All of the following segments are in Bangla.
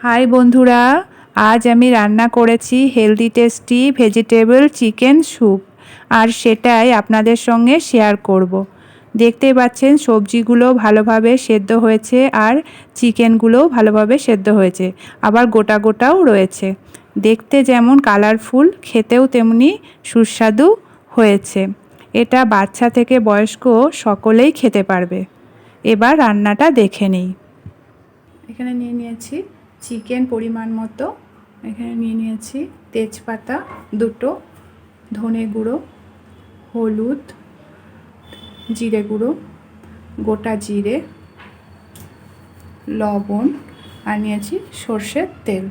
হাই বন্ধুরা, আজ আমি রান্না করেছি healthy tasty vegetable chicken soup, আর সেটাই আপনাদের সঙ্গে শেয়ার করব। দেখতেই পাচ্ছেন সবজিগুলো ভালোভাবে সেদ্ধ হয়েছে আর চিকেনগুলোও ভালোভাবে সেদ্ধ হয়েছে, আবার গোটা গোটাও রয়েছে। দেখতে যেমন কালারফুল, খেতেও তেমনি সুস্বাদু হয়েছে। এটা বাচ্চা থেকে বয়স্ক সকলেই খেতে পারবে। এবার রান্নাটা দেখে নিই। এখানে নিয়ে নিয়েছি চিকেন পরিমাণ মতো, এখানে নিয়ে নিয়েছি তেজপাতা দুটো, ধনে গুঁড়ো, হলুদ, জিরে গুঁড়ো, গোটা জিরে, লবণ, আর নিয়েছি সর্ষের তেল।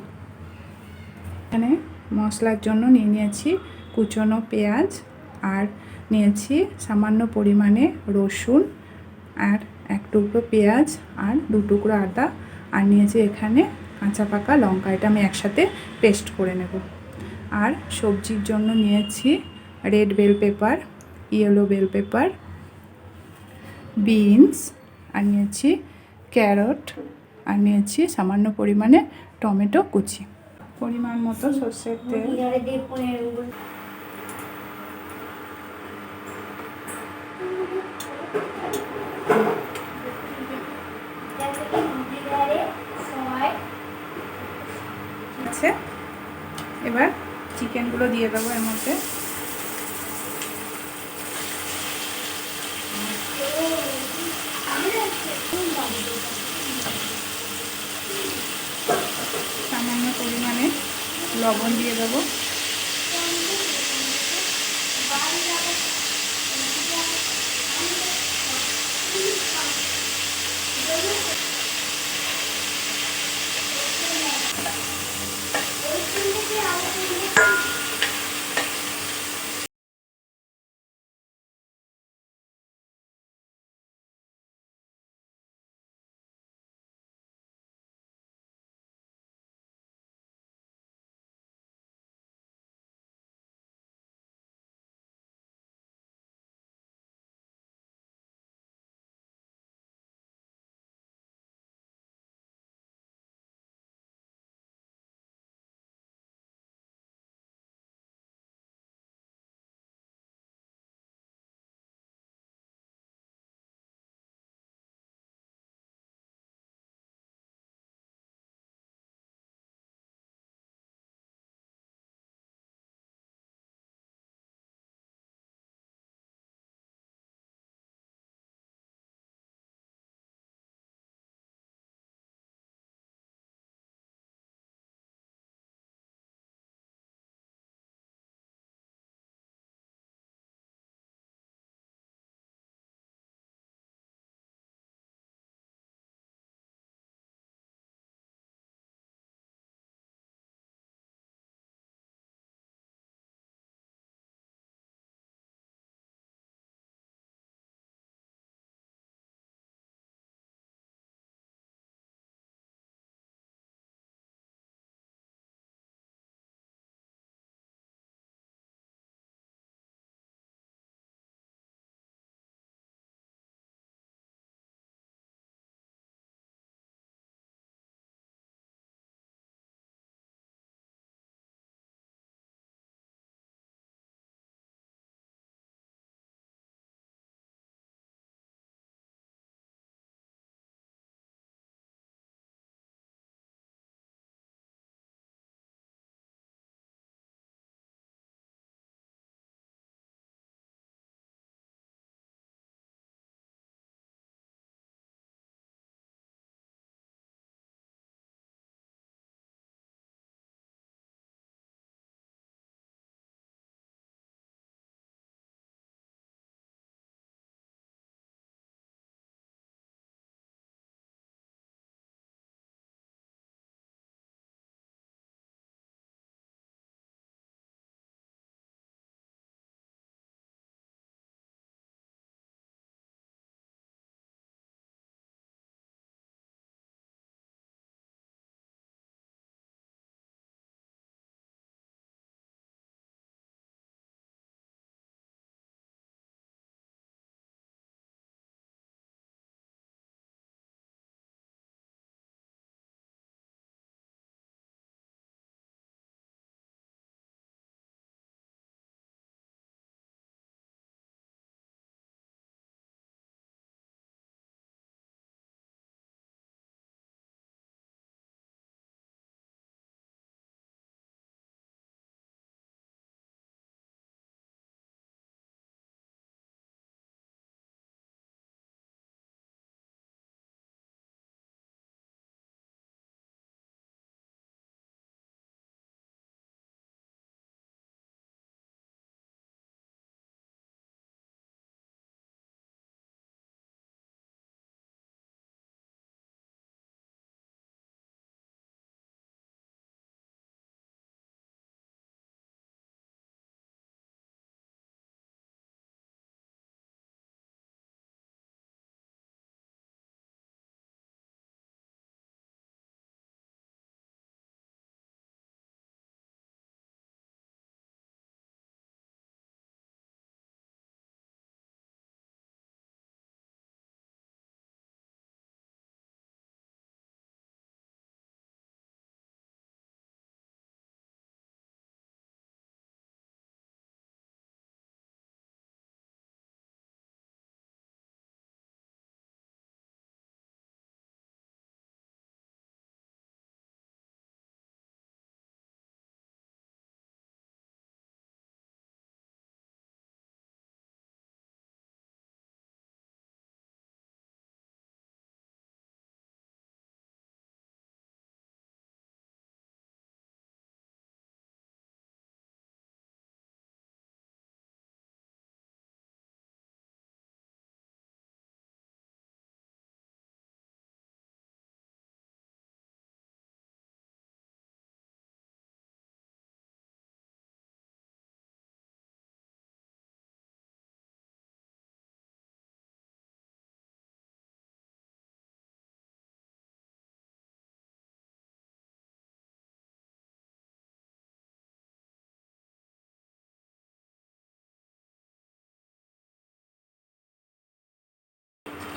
এখানে মশলার জন্য নিয়ে নিয়েছি কুচনো পেঁয়াজ, আর নিয়েছি সামান্য পরিমাণে রসুন, আর এক টুকরো পেঁয়াজ, আর দু টুকরো আদা, আর নিয়েছি এখানে কাঁচা পাকা লঙ্কা। এটা আমি একসাথে পেস্ট করে নেব। আর সবজির জন্য নিয়েছি red bell pepper, yellow bell pepper, beans, আর নিয়েছি ক্যারট, আর নিয়েছি সামান্য পরিমাণে টমেটো কুচি। পরিমাণ মতো সর্ষের তেল, আছে। এবার চিকেনগুলো দিয়ে দেবো এর মধ্যে। সামান্য পরিমাণে লবণ দিয়ে দেবো।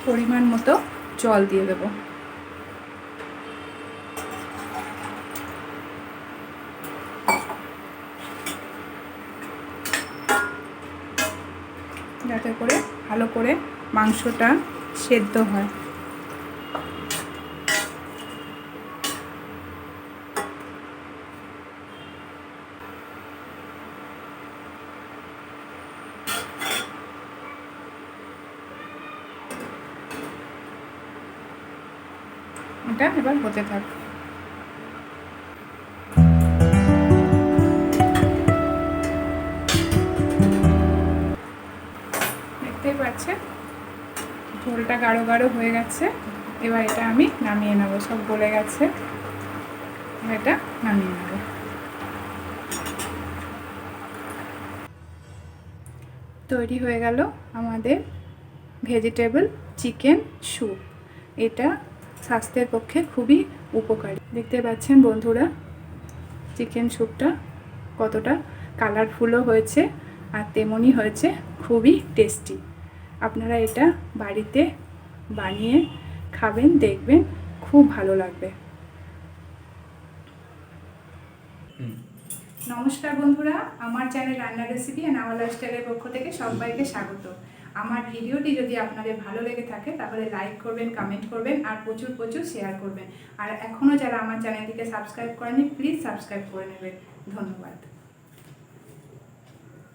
পরিমাণ মতো জল দিয়ে দেবো। যাতে করে ভালো করে মাংসটা সেদ্ধ হয়। এটা এবার হতে থাক। দেখতেই পাচ্ছেন ঝোলটা গাঢ় গাঢ় হয়ে গেছে। এবার এটা আমি নামিয়ে নেবো, সব গলে গেছে, এটা নামিয়ে নেব। তৈরি হয়ে গেল আমাদের ভেজিটেবল চিকেন স্যুপ। এটা স্বাস্থ্যের পক্ষে খুবই উপকারী। দেখতে পাচ্ছেন বন্ধুরা চিকেন স্যুপটা কতটা কালারফুলও হয়েছে আর তেমনই হয়েছে খুবই টেস্টি। আপনারা এটা বাড়িতে বানিয়ে খাবেন, দেখবেন খুব ভালো লাগবে। নমস্কার বন্ধুরা, আমার চ্যানেল রান্না রেসিপি অ্যান্ড আওয়ার লাইফস্টাইলের পক্ষ থেকে সবাইকে স্বাগত। আমার ভিডিওটি যদি আপনাদের ভালো লেগে থাকে তাহলে লাইক করবেন, কমেন্ট করবেন আর প্রচুর প্রচুর শেয়ার করবেন। আর এখনও যারা আমার চ্যানেলটিকে সাবস্ক্রাইব করেনি প্লিজ সাবস্ক্রাইব করে নেবেন। ধন্যবাদ।